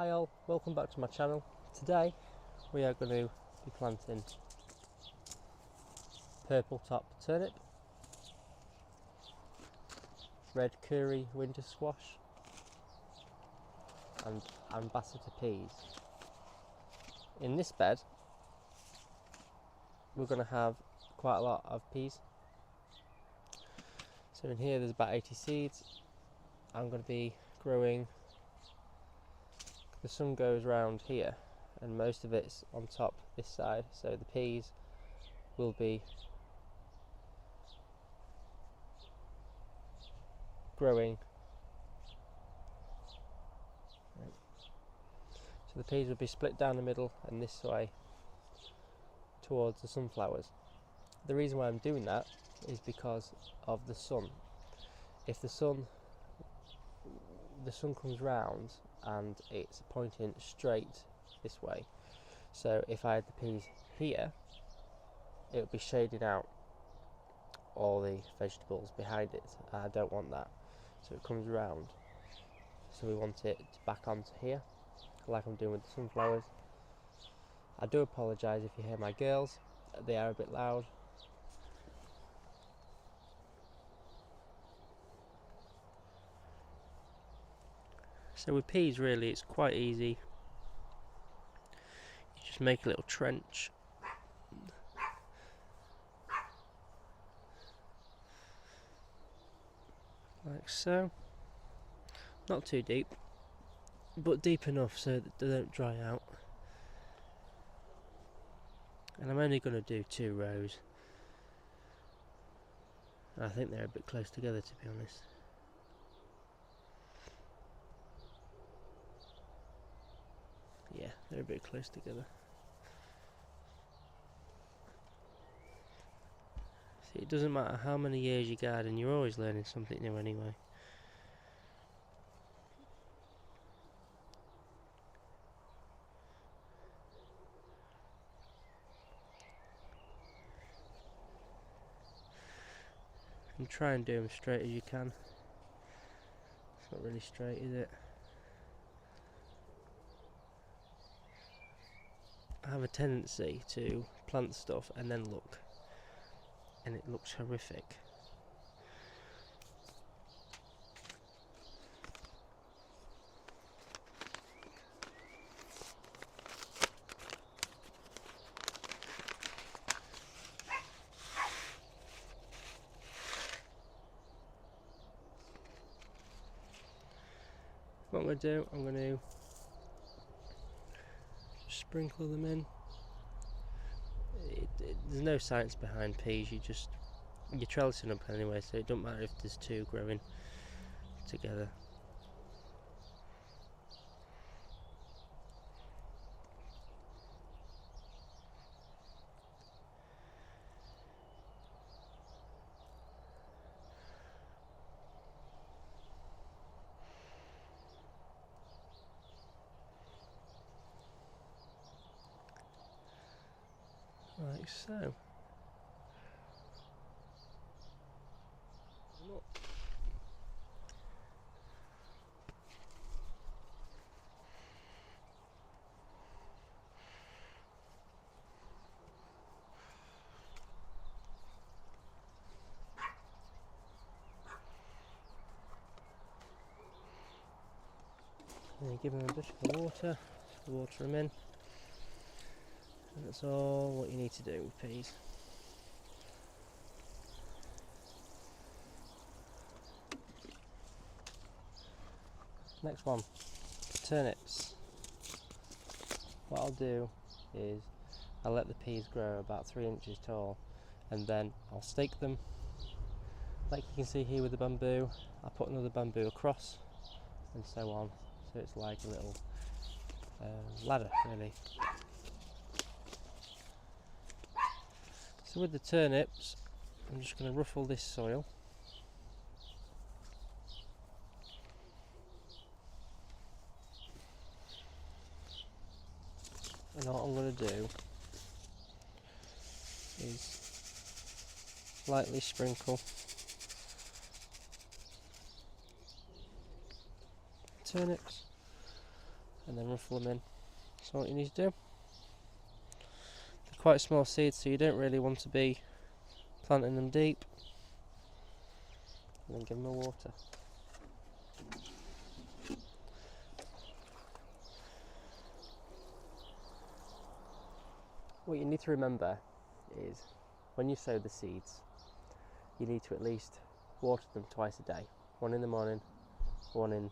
Hi all, welcome back to my channel. Today we are going to be planting purple top turnip, red curry winter squash and ambassador peas. In this bed we're going to have quite a lot of peas. So in here there's about 80 seeds. I'm going to be growing, the sun goes round here and most of it's on top this side, so the peas will be growing. So the peas will be split down the middle and this way towards the sunflowers. The reason why I'm doing that is because of the sun. If the sun comes round and it's pointing straight this way, so if I had the peas here it would be shading out all the vegetables behind it. I don't want that, so it comes round, so we want it back onto here like I'm doing with the sunflowers. I do apologise if you hear my girls, they are a bit loud. So with peas really it's quite easy. You just make a little trench like so, not too deep but deep enough so that they don't dry out. And I'm only going to do 2 rows. I think they're a bit close together, to be honest. Yeah, they're a bit close together. See, it doesn't matter how many years you garden, you're always learning something new anyway. And try and do them straight as you can. It's not really straight, is it? I have a tendency to plant stuff and then look, and it looks horrific. What I'm going to do, I'm going to sprinkle them in. There's no science behind peas, you're trellising them anyway, so it don't matter if there's 2 growing together. Like so. And you give them a bit of water, water them in, and that's all what you need to do with peas. Next one, turnips. What I'll do is I'll let the peas grow about 3 inches tall and then I'll stake them like you can see here with the bamboo. I'll put another bamboo across and so on, so it's like a little ladder really. So with the turnips I'm just going to ruffle this soil. And what I'm going to do is lightly sprinkle turnips and then ruffle them in. That's what you need to do. They're quite small seeds, so you don't really want to be planting them deep. And then give them a water. What you need to remember is when you sow the seeds, you need to at least water them twice a day. One in the morning, one in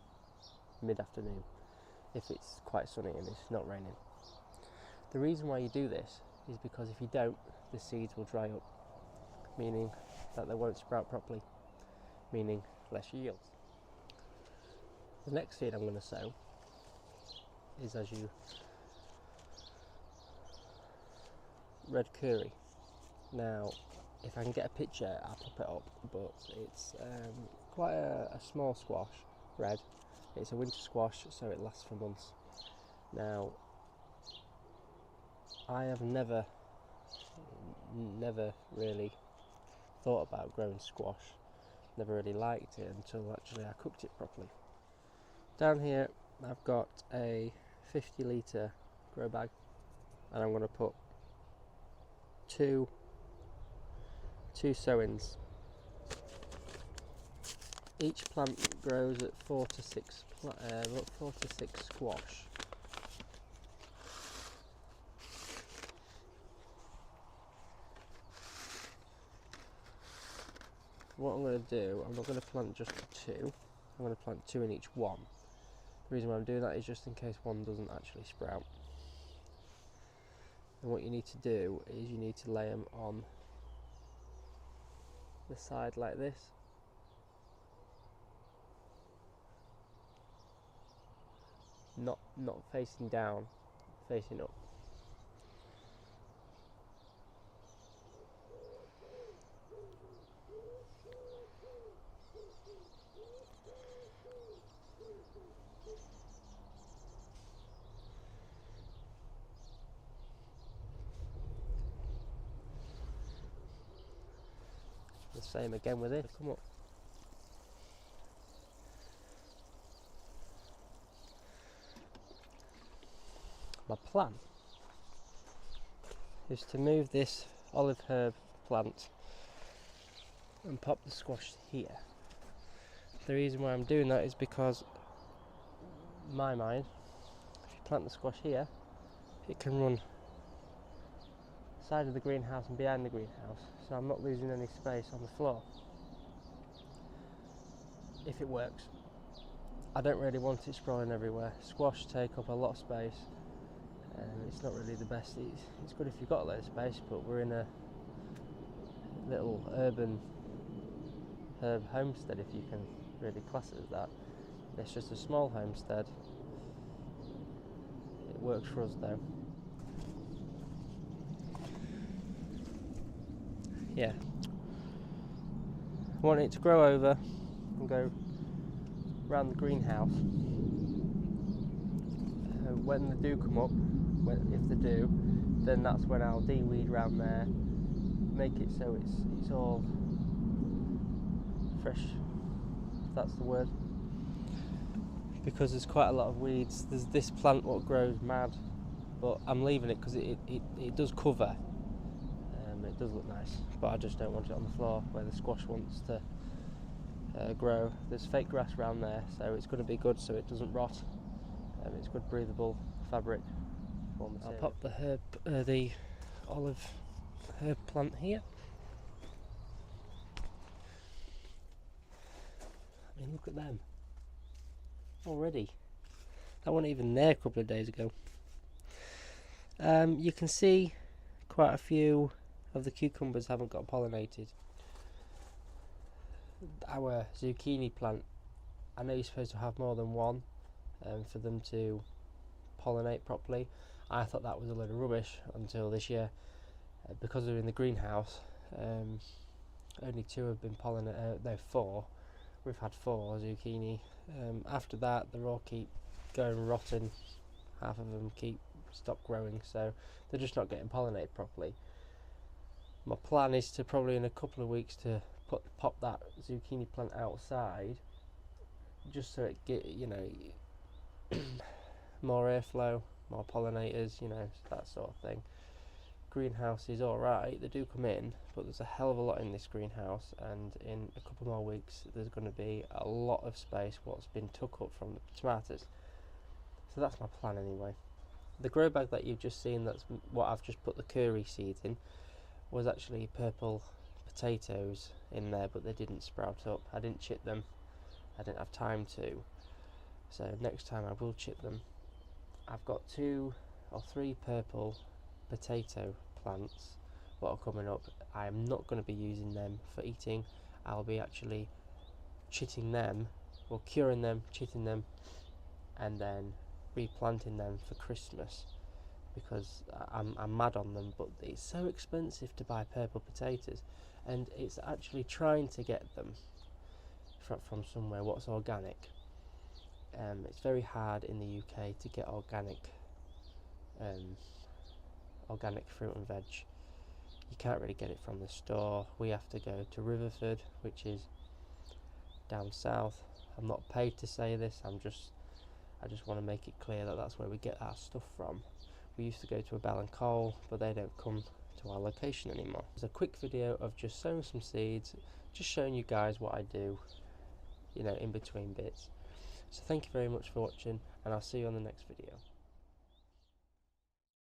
mid-afternoon, if it's quite sunny and it's not raining. The reason why you do this is because if you don't, the seeds will dry up, meaning that they won't sprout properly, meaning less yields. The next seed I'm going to sow is red curry. Now, if I can get a picture, I'll pop it up, but it's quite a small squash, red. It's a winter squash, so it lasts for months. Now, I have never really thought about growing squash, never really liked it until actually I cooked it properly. Down here I've got a 50 litre grow bag, and I'm going to put two sowings. Each plant grows at 4 to 6 squash. What I'm going to do, I'm not going to plant just two, I'm going to plant two in each one. The reason why I'm doing that is just in case one doesn't actually sprout. And what you need to do is you need to lay them on the side like this. Not facing down, facing up. The same again with this. Come up. My plan is to move this olive herb plant and pop the squash here. The reason why I'm doing that is because, in my mind, if you plant the squash here, it can run side of the greenhouse and behind the greenhouse, so I'm not losing any space on the floor. If it works. I don't really want it sprawling everywhere. Squash take up a lot of space, and it's not really the best. It's good if you've got a lot of space, but we're in a little urban herb homestead, if you can really class it as that. It's just a small homestead. It works for us though. Yeah. I want it to grow over and go around the greenhouse. When they do come up, if they do, then that's when I'll de-weed around there, make it so it's all fresh, if that's the word, because there's quite a lot of weeds. There's this plant what grows mad, but I'm leaving it because it does cover. It does look nice, but I just don't want it on the floor where the squash wants to grow. There's fake grass around there, so it's going to be good so it doesn't rot. It's good breathable fabric. I'll pop the olive herb plant here. I mean, look at them already. That wasn't even there a couple of days ago. You can see quite a few of the cucumbers haven't got pollinated. Our zucchini plant, I know you're supposed to have more than one for them to pollinate properly. I thought that was a load of rubbish until this year, because they're in the greenhouse. Only two have been pollinated. No, four. We've had 4 zucchini. After that, they all keep going rotten. Half of them stop growing, so they're just not getting pollinated properly. My plan is to probably in a couple of weeks to pop that zucchini plant outside, just so it more airflow, more pollinators, you know, that sort of thing. Greenhouse is alright, they do come in, but there's a hell of a lot in this greenhouse, and in a couple more weeks there's going to be a lot of space what's been took up from the tomatoes. So that's my plan anyway. The grow bag that you've just seen, that's what I've just put the curry seeds in, was actually purple potatoes in there, but they didn't sprout up. I didn't chip them, I didn't have time to, so next time I will chip them. I've got 2 or 3 purple potato plants that are coming up. I am not going to be using them for eating. I'll be actually chitting them, or curing them, chitting them, and then replanting them for Christmas, because I'm mad on them, but it's so expensive to buy purple potatoes, and it's actually trying to get them from somewhere what's organic. It's very hard in the UK to get organic fruit and veg. You can't really get it from the store. We have to go to Riverford, which is down south. I'm not paid to say this, I just want to make it clear that that's where we get our stuff from. We used to go to a Bell and Cole, but they don't come to our location anymore. It's a quick video of just sowing some seeds, just showing you guys what I do, you know, in between bits. So thank you very much for watching, and I'll see you on the next video.